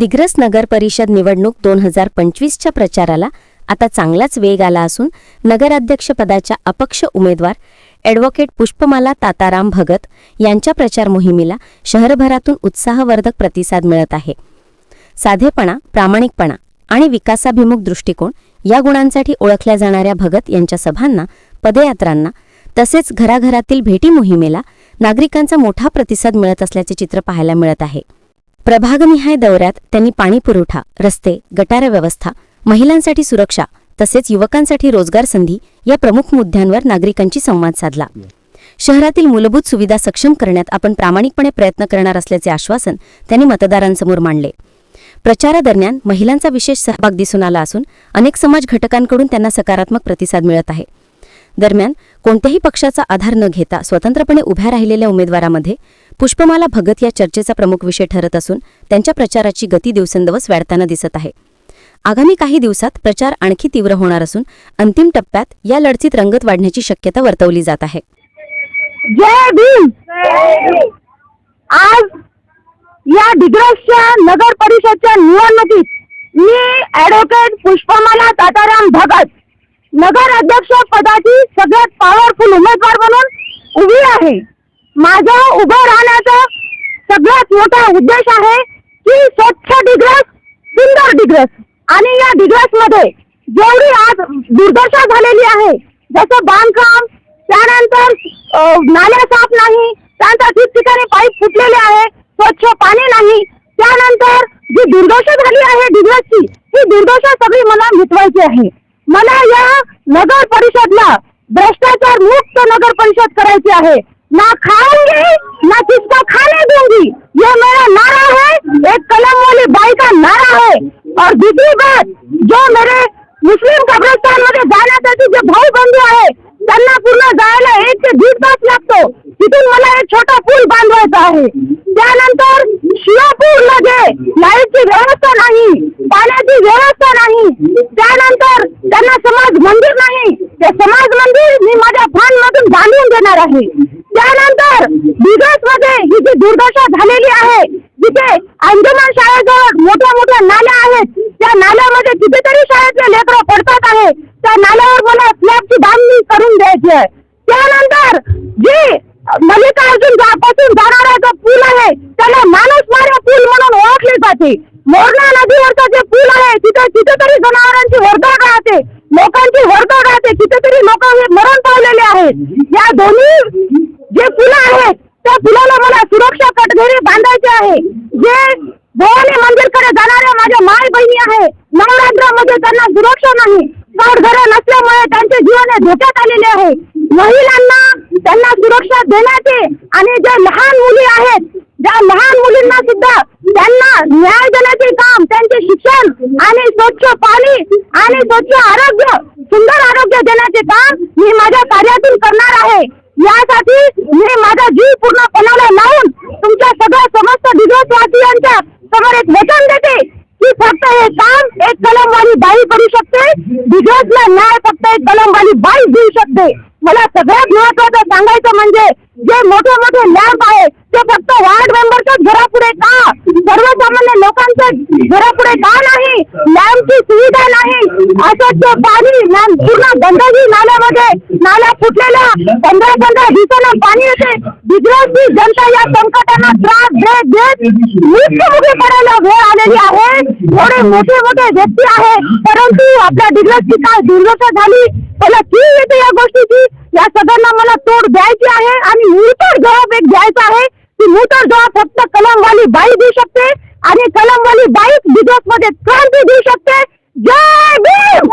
दिग्रस नगर परिषद निवडणूक 2025च्या प्रचाराला आता चांगलाच वेग आला असून नगराध्यक्षपदाच्या अपक्ष उमेदवार ॲडव्होकेट पुष्पमाला ताताराम भगत यांच्या प्रचार मोहिमेला शहरभरातून उत्साहवर्धक प्रतिसाद मिळत आहे। साधेपणा, प्रामाणिकपणा आणि विकासाभिमुख दृष्टिकोन या गुणांसाठी ओळखल्या जाणाऱ्या भगत यांच्या सभांना, पदयात्रांना तसेच घराघरातील भेटी मोहिमेला नागरिकांचा मोठा प्रतिसाद मिळत असल्याचे चित्र पाहायला मिळत आहे। प्रभागनिहाय दौऱ्यात त्यांनी पाणी पुरवठा, रस्ते, गटार व्यवस्था, महिलांसाठी सुरक्षा तसेच युवकांसाठी रोजगार संधी या प्रमुख मुद्द्यांवर नागरिकांशी संवाद साधला। शहरातील मूलभूत सुविधा सक्षम करण्यात आपण प्रामाणिकपणे प्रयत्न करणार असल्याचे आश्वासन त्यांनी मतदारांसमोर मांडले। प्रचारादरम्यान महिलांचा विशेष सहभाग दिसून आला असून अनेक समाज घटकांकडून त्यांना सकारात्मक प्रतिसाद मिळत आहे। दरम्यान कोणत्याही पक्षाचा आधार न घेता स्वतंत्रपणे उभ्या राहिलेल्या उमेदवारामध्ये पुष्पमाला भगत या चर्चेचा प्रमुख विषय ठरत असून त्यांच्या प्रचाराची गती दिवसेंदिवस वाढताना दिसत आहे। आगामी काही दिवसात प्रचार आणखी तीव्र होणार असून अंतिम टप्प्यात या लढतीत रंगत वाढण्याची शक्यता वर्तवली जात आहे। जय भीम। आज या दिग्रसच्या नगर परिषदच्या निवडणुकीत मी ॲडव्होकेट पुष्पमाला ताताराम भगत नगर अध्यक्ष पदाची सगळ्यात पॉवरफुल उमेदवार म्हणून उभी आहे। माझा उभं राहण्याचा सगळ्यात मोठा उद्देश आहे की स्वच्छ दिग्रस, सुंदर दिग्रस आणि या दिग्रसमध्ये जेवढी आज दुर्दशा झालेली आहे, जसं बांधकाम, त्यानंतर नाल्या साफ नाही, त्यानंतर ठिकठिकाणी पाईप फुटलेले आहे, स्वच्छ पाणी नाही, त्यानंतर जी दुर्दशा झाली आहे दिग्रसची, ही दुर्दशा सगळी मला मिटवायची आहे। मला या नगर परिषदला भ्रष्टाचार मुक्त नगर परिषद करायची आहे। ना खाऊंगी ना किसको खाने दूंगी, ये मेरा नारा है, एक कलम वाली बाई का नारा है। और दूसरी बात, जो मेरे मुस्लिम कब्रिस्तान मध्ये जाण्यासाठी जे भाऊ बंधू आहे त्यांना पूर्ण जायला 1 ते 1.5 तास लागतो, तिथून मला एक छोटा पूल बांधवायचा आहे। त्यानंतर शिवापूर मध्ये लाईटची व्यवस्था नाही, पाण्याची व्यवस्था नाही, त्यानंतर त्यांना समाज मंदिर नाही, ते समाज मंदिर मी माझ्या फंड मधून बांधून देणार आहे। त्यानंतर दिग्रस मध्ये ही जी दुर्दशा झालेली आहे, जिथे अंजुमन शाळेजवळ मोठ्या मोठ्या नाल्या आहेत, त्या नाल्यामध्ये कितीतरी शाळेतले लेकरं पडतात आहे, त्या नाल्यावर मला स्लॅबची बांधणी करून द्यायची आहे। त्यानंतर जी मल्लिकार्जुन पासून जाणारा जो पूल आहे त्याला माणूस मारा पूल म्हणून ओळखले जाते। मोरणा नदीवरचा जे पूल आहे तिथे कितीतरी जनावरांची वर्दळ राहते, लोकांची वर्दळ राहते, कितीतरी लोक मरण पावलेले आहेत। या दोन्ही जे पुल आहेत त्या पुलाला मला सुरक्षा कटघरे बांधायचे आहे। जे भवानी मंदिरकडे जाणाऱ्या माझ्या माय बहिणी आहे, नवरात्रामध्ये त्यांना सुरक्षा नाही, घरं नसल्यामुळे त्यांचे जीवन धोक्यात आलेले आहे। महिलांना त्यांना सुरक्षा देण्याचे आणि ज्या लहान मुली आहेत, ज्या लहान मुलींना सुद्धा त्यांना न्याय देण्याचे काम, त्यांचे शिक्षण आणि स्वच्छ पाणी आणि स्वच्छ आरोग्य, सुंदर आरोग्य देण्याचे काम मी माझ्या कार्यातून करणार आहे। यासाठी मी माझा जीव पूर्ण पणाला लावून तुमच्या सगळ्या समस्त दिग्रसवासियांच्या समोर एक वचन देते की फक्त हे काम एक कलमवाली बाई करू शकते, दिग्रसला न्याय फक्त एक कलमवाली बाई देऊ शकते। मला सगळ्यात महत्त्वाचं सांगायचं म्हणजे जे मोठे मोठे लॅम्प आहे ते फक्त वार्ड मेंबरच्याच घरापुढे का, सर्वसामान्य लोकांच्या घरापुढे का नाही? लॅम्पची सुविधा नाही, अस्वच्छ पाणी, पूर्ण गंदगी नाल्यामध्ये, नाल्या फुटलेल्या, 15-15 दिवसांना पाणी येते। दिग्रसची जनता या संकटांना त्रास देत मृत्युमुखी पडायला वेळ आलेली आहे। एवढे मोठे मोठे व्यक्ती आहे, परंतु आपल्या दिग्रसची काय दुर्दशा झाली, मला कीव येते या गोष्टीची। या सगळ्यांना मला तोड द्यायची आहे आणि मुळतोड जबाब एक द्यायचा आहे की मुळतोड जबाब फक्त कलमवाली बाई देऊ शकते आणि कलमवाली बाईच दिग्रसमध्ये क्रांती देऊ शकते। जय भीम।